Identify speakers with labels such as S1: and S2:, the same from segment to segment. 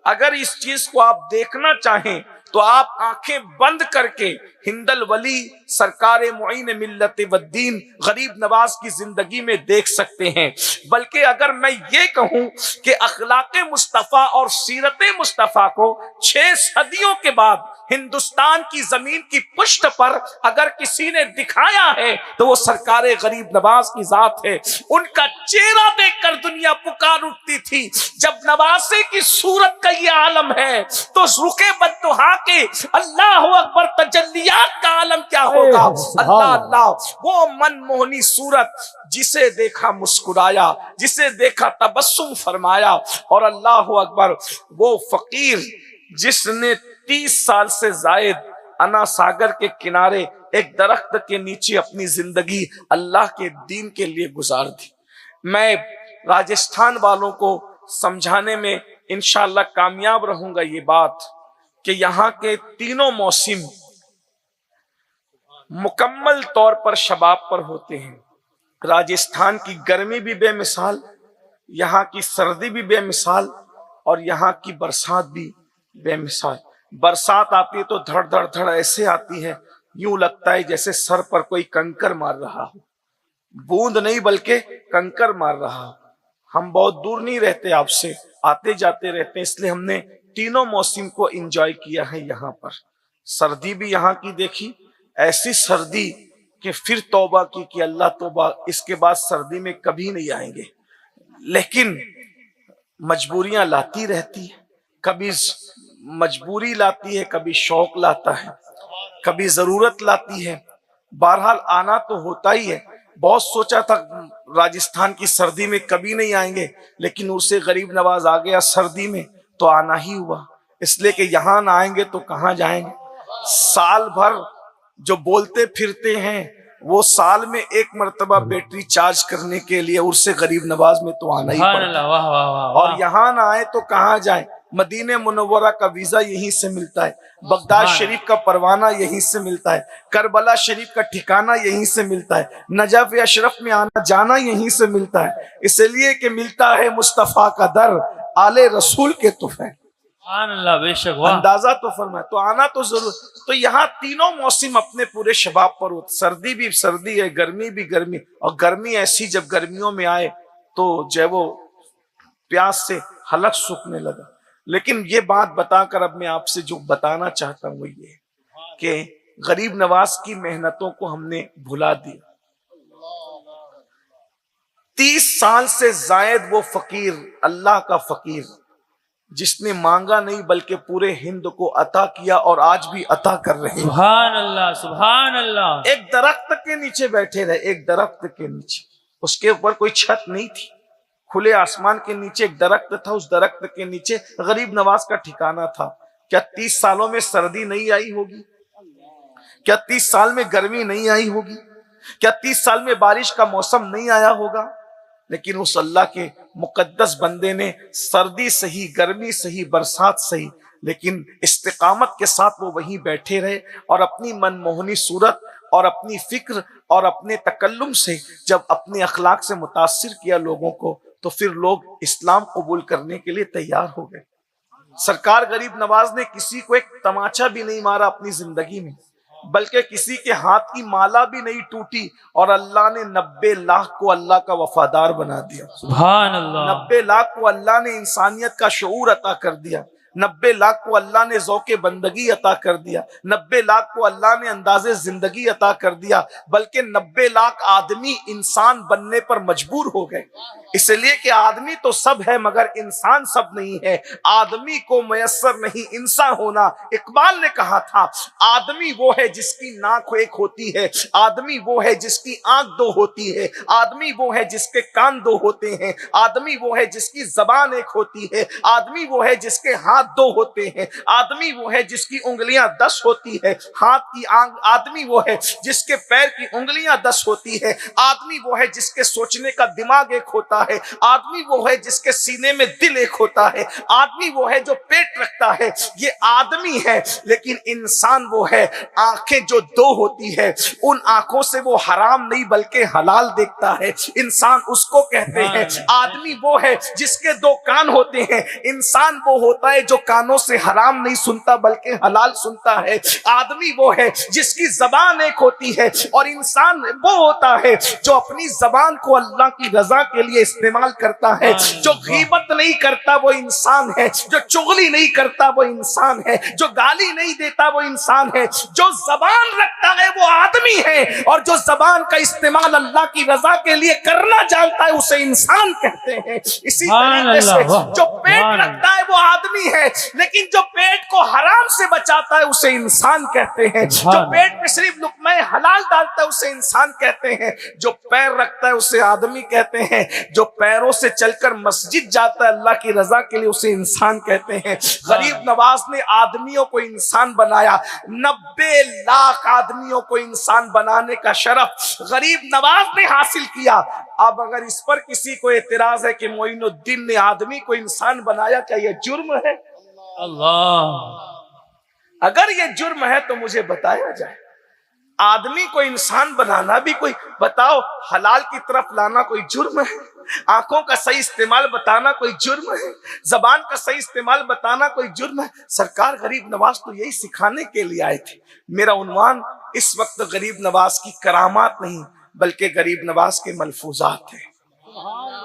S1: अगर इस चीज को आप देखना चाहें तो आप आंखें बंद करके हिंदल वली सरकार मुईन मिल्लत वद्दीन गरीब नवाज की जिंदगी में देख सकते हैं। बल्कि अगर मैं ये कहूं कि अखलाक़े मुस्तफ़ा और सीरत मुस्तफ़ा को 6 सदियों के बाद हिंदुस्तान की जमीन की पुष्ट पर अगर किसी ने दिखाया है तो वो सरकार गरीब नवाज की जात है। उनका चेहरा देखकर दुनिया पुकार उठती थी। जब नवासे की सूरत का ये आलम है तो रुके बद्दुहा के अल्लाह अकबर तजल्लियात का आलम क्या होगा। अल्लाह अल्लाह, वो मनमोहनी सूरत जिसे देखा मुस्कुराया, जिसे देखा तबस्सुम फरमाया। और अल्लाह अकबर, वो फकीर जिसने 30 साल से जायद अना सागर के किनारे एक दरख्त के नीचे अपनी जिंदगी अल्लाह के दीन के लिए गुजार दी। मैं राजस्थान वालों को समझाने में इंशाअल्लाह कामयाब रहूंगा ये बात कि यहाँ के तीनों मौसम मुकम्मल तौर पर शबाब पर होते हैं। राजस्थान की गर्मी भी बेमिसाल, यहाँ की सर्दी भी बेमिसाल और यहाँ की बरसात भी बेमिसाल। बरसात आती है तो धड़ धड़ धड़ ऐसे आती है, यूं लगता है जैसे सर पर कोई कंकर मार रहा हो। बूंद नहीं बल्कि कंकर मार रहा हो। हम बहुत दूर नहीं रहते आपसे, आते जाते रहते हैं, इसलिए हमने तीनों मौसम को एंजॉय किया है। यहाँ पर सर्दी भी यहाँ की देखी, ऐसी सर्दी कि फिर तौबा की कि अल्लाह तौबा, इसके बाद सर्दी में कभी नहीं आएंगे। लेकिन मजबूरियां लाती रहती है, कभी मजबूरी लाती है, कभी शौक लाता है, कभी जरूरत लाती है। बहरहाल आना तो होता ही है। बहुत सोचा था राजस्थान की सर्दी में कभी नहीं आएंगे, लेकिन उससे गरीब नवाज आ गया सर्दी में तो आना ही हुआ। इसलिए कि यहाँ ना आएंगे तो कहाँ जाएंगे। साल भर जो बोलते फिरते हैं वो साल में एक मर्तबा बैटरी चार्ज करने के लिए उससे गरीब नवाज में तो आना ही पड़ता है। और यहाँ ना आए तो कहाँ जाए। मदीने मुनव्वरा का वीजा यहीं से मिलता है, बगदाद शरीफ का परवाना यहीं से मिलता है, करबला शरीफ का ठिकाना यहीं से मिलता है, नजफ अशरफ में आना जाना यहीं से मिलता है। इसलिए कि मिलता है मुस्तफा का दर, आले रसूल के तुफैल।
S2: बेशक
S1: अंदाजा तो फरमाए, तो आना तो जरूर। तो यहाँ तीनों मौसम अपने पूरे शबाब पर होते। सर्दी भी सर्दी है, गर्मी भी गर्मी। और गर्मी ऐसी, जब गर्मियों में आए तो जब वो प्यास से हलक सूखने लगा। लेकिन ये बात बताकर अब मैं आपसे जो बताना चाहता हूँ वो ये कि गरीब नवाज की मेहनतों को हमने भुला दिया। 30 साल से जायद वो फकीर, अल्लाह का फकीर, जिसने मांगा नहीं बल्कि पूरे हिंद को अता किया और आज भी अता कर रहे हैं।
S2: सुभान अल्लाह, सुभान अल्लाह।
S1: एक दरख्त के नीचे बैठे रहे, एक दरख्त के नीचे, उसके ऊपर कोई छत नहीं थी, खुले आसमान के नीचे एक दरख्त था। उस दरख्त के नीचे गरीब नवाज का ठिकाना था। क्या 30 सालों में सर्दी नहीं आई होगी? क्या 30 साल में गर्मी नहीं आई होगी? क्या 30 साल में बारिश का मौसम नहीं आया होगा? लेकिन उस अल्लाह के मुकद्दस बंदे ने सर्दी सही, गर्मी सही, बरसात सही, लेकिन इस्तिकामत के साथ वो वहीं बैठे रहे और अपनी मनमोहनी सूरत और अपनी फिक्र और अपने तकल्लुम से जब अपने अखलाक से मुतासिर किया लोगों को, तो फिर लोग इस्लाम कबूल करने के लिए तैयार हो गए। सरकार गरीब नवाज ने किसी को एक तमाचा भी नहीं मारा अपनी जिंदगी में, बल्कि किसी के हाथ की माला भी नहीं टूटी। और अल्लाह ने 90 लाख को अल्लाह का वफादार बना दिया।
S2: सुभान अल्लाह।
S1: 90 लाख को अल्लाह ने इंसानियत का शऊर अता कर दिया। 90 लाख को अल्लाह ने ज़ौक़े बंदगी अता कर दिया। 90 लाख को अल्लाह ने अंदाज़े जिंदगी अता कर दिया। बल्कि 90 लाख आदमी इंसान बनने पर मजबूर हो गए। इसलिए कि आदमी तो सब है मगर इंसान सब नहीं है। आदमी को मयस्सर नहीं इंसान होना। इकबाल ने कहा था, आदमी वो है जिसकी नाक एक होती है, आदमी वो है जिसकी आंख 2 होती है, आदमी वो है जिसके कान 2 होते हैं, आदमी वो है जिसकी जबान 1 होती है, आदमी वो है जिसके हाथ 2 होते हैं, आदमी वो है जिसकी उंगलियां 10 होती है, हाथ की आदमी वो है जिसके पैर की उंगलियां 10 होती है, आदमी वो है जिसके सोचने का दिमाग 1 होता है, आदमी वो है जिसके सीने में दिल 1 होता है, आदमी वो है जो पेट रखता है। ये आदमी है। लेकिन इंसान वो है आंखें जो 2 होती है, उन आंखों से वो हराम नहीं बल्कि हलाल देखता है। इंसान उसको कहते हैं। आदमी वो है जिसके 2 कान होते हैं। इंसान वो होता है जो कानों से हराम नहीं सुनता बल्कि हलाल सुनता है। आदमी वो है जिसकी जबान एक होती है, और इंसान वो होता है जो अपनी जबान को अल्लाह की रजा के लिए इस्तेमाल करता है। जो गीबत नहीं करता वो इंसान है, जो चुगली नहीं करता वो इंसान है, जो गाली नहीं देता वो इंसान है, जो जबान रखता है वो आदमी है, और जो जबान का इस्तेमाल अल्लाह की रजा के लिए करना जानता है उसे इंसान कहते हैं। इसी तरीके से जो पेट रखता है वो आदमी है, लेकिन जो पेट को हराम से बचाता है उसे इंसान कहते हैं। जो पेट में सिर्फ लुकमा हलाल डालता है उसे इंसान कहते हैं। जो पैर रखता है उसे आदमी कहते हैं। जो पैरों से चलकर मस्जिद जाता है अल्लाह की रजा के लिए उसे इंसान कहते हैं। गरीब नवाज ने आदमियों को इंसान बनाया। 90 लाख आदमियों को इंसान बनाने का शरफ गरीब नवाज ने हासिल किया। अब अगर इस पर किसी को एतराज है कि मोइनुद्दीन ने आदमी को इंसान बनाया, क्या यह जुर्म है?
S2: अल्लाह,
S1: अगर यह जुर्म है तो मुझे बताया जाए। आदमी को इंसान बनाना भी कोई, बताओ, हलाल की तरफ लाना कोई जुर्म है? आंखों का सही इस्तेमाल बताना कोई जुर्म है? जबान का सही इस्तेमाल बताना कोई जुर्म है? सरकार गरीब नवाज तो यही सिखाने के लिए आए थे। मेरा उन्वान इस वक्त गरीब नवाज की करामात नहीं बल्कि गरीब नवाज के मलफूजात है।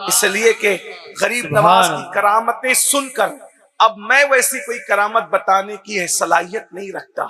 S1: इसलिए कि गरीब नवाज की करामतें सुनकर अब मैं वैसी कोई करामत बताने की सलाहियत नहीं रखता,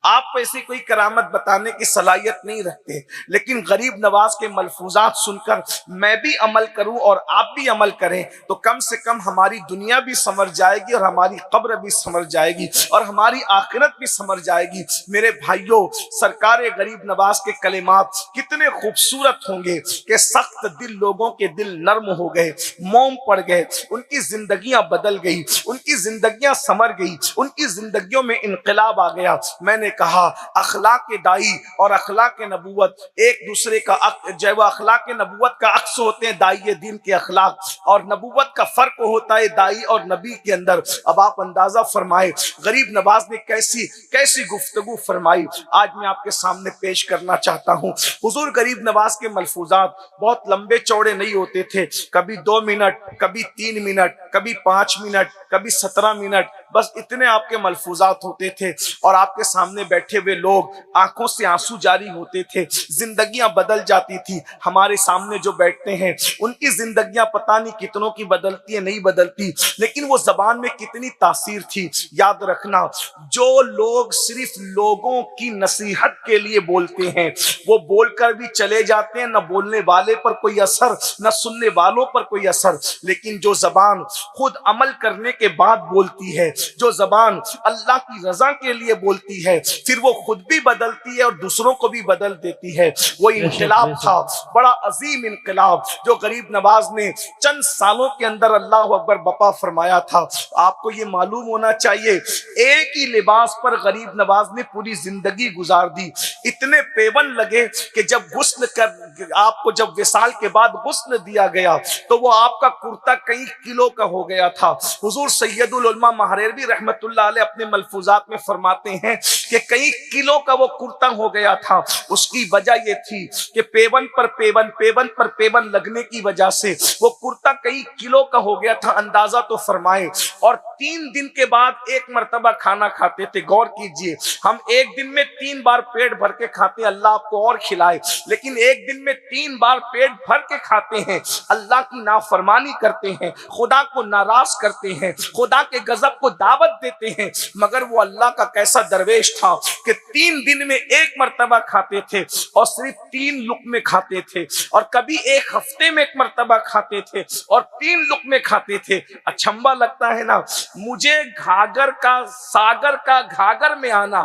S1: आप वैसी कोई करामत बताने की सलाहियत नहीं रखते, लेकिन गरीब नवाज के मलफूजात सुनकर मैं भी अमल करूं और आप भी अमल करें तो कम से कम हमारी दुनिया भी संवर जाएगी और हमारी कब्र भी संवर जाएगी और हमारी आखिरत भी संवर जाएगी। मेरे भाइयों, सरकार गरीब नवाज के कलिमात कितने खूबसूरत होंगे कि सख्त दिल लोगों के दिल नर्म हो गए, मोम पड़ गए, उनकी जिंदगियां बदल गई, उनकी जिंदगियां समर गई, उनकी जिंदगियों में इनकलाब आ गया। मैंने कहा अखलाक दाई और अखलाक नबूवत एक दूसरे का जो अखलाक नबूवत का अक्स होते हैं दाई दीन के अखलाक, और नबूवत का फर्क होता है दाई और नबी के अंदर। अब आप अंदाजा फरमाए गरीब नवाज ने कैसी कैसी गुफ्तगू फरमाई, आज मैं आपके सामने पेश करना चाहता हूँ। हुजूर गरीब नवाज के मलफूजात बहुत लंबे चौड़े नहीं होते थे, कभी 2 मिनट, कभी 3 मिनट, कभी 5 मिनट, कभी 17 मिनट, बस इतने आपके मलफूजात होते थे और आपके सामने बैठे हुए लोग आंखों से आंसू जारी होते थे, जिंदगियां बदल जाती थी। हमारे सामने जो बैठते हैं उनकी जिंदगियां पता नहीं कितनों की बदलती है, नहीं बदलती, लेकिन वो जबान में कितनी तासीर थी। याद रखना, जो लोग सिर्फ लोगों की नसीहत के लिए बोलते हैं वो बोलकर भी चले जाते हैं, न बोलने वाले पर कोई असर, न सुनने वालों पर कोई असर। लेकिन जो जबान खुद अमल करने के बाद बोलती है, जो जबान अल्लाह की रजा के लिए बोलती है, फिर वो खुद भी बदलती है और दूसरों को भी बदल देती है। वो इनकलाब था, बड़ा अजीम इनकलाब, जो गरीब नवाज ने चंद सालों के अंदर अल्लाह अकबर बपा फरमाया था। आपको ये मालूम होना चाहिए, एक ही लिबास पर गरीब नवाज ने पूरी जिंदगी गुजार दी। इतने पेवन लगे कि जब गुस्ल कर आपको जब विसाल के बाद गुस्ल दिया गया तो वो आपका कुर्ता कई किलो का हो गया था। हुजूर सैयदुल उलमा महरेरवी रहमतुल्लाह अलैह अपने मलफूजात में फरमाते हैं कि कई किलो का वो कुर्ता हो गया था। उसकी वजह ये थी कि पेवन पर पेवन, पेवन पर पेवन लगने की वजह से वो कुर्ता कई किलो का हो गया था। अंदाजा तो फरमाए। और 3 दिन के बाद एक मर्तबा खाना खाते थे। गौर कीजिए, हम एक दिन में 3 बार पेट भर के खाते हैं, अल्लाह आपको और खिलाए, लेकिन एक दिन में 3 बार पेट भर के खाते हैं, अल्लाह की नाफरमानी करते हैं, खुदा को नाराज करते हैं, खुदा के गजब को दावत देते हैं। मगर वो अल्लाह का कैसा दरवेश था कि 3 दिन में एक मर्तबा खाते थे और सिर्फ 3 लुक़मे खाते थे, और कभी एक हफ्ते में एक मर्तबा खाते थे और 3 लुक़मे खाते थे। अचंभा लगता है ना, मुझे घाघर का सागर का घाघर में आना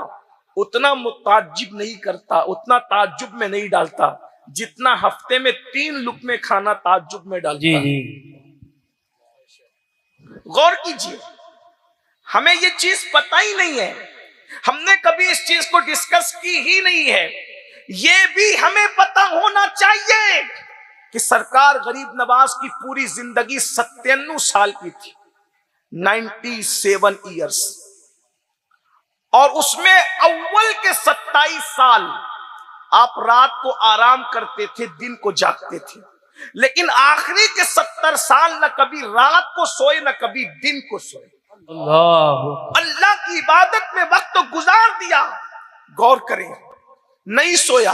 S1: उतना मुताज्जिब नहीं करता, उतना ताज्जुब में नहीं डालता जितना हफ्ते में 3 लुक़मे खाना ताज्जुब में डालता।
S2: जी जी,
S1: गौर कीजिए, हमें ये चीज पता ही नहीं है, हमने कभी इस चीज को डिस्कस की ही नहीं है। ये भी हमें पता होना चाहिए कि सरकार गरीब नवाज की पूरी जिंदगी 97 साल की थी, 97 ईयर्स, और उसमें अव्वल के 27 साल आप रात को आराम करते थे, दिन को जागते थे, लेकिन आखिरी के 70 साल न कभी रात को सोए न कभी दिन को सोए।
S2: अल्लाह
S1: अल्लाह की इबादत में वक्त गुजार दिया। गौर करें, नहीं सोया,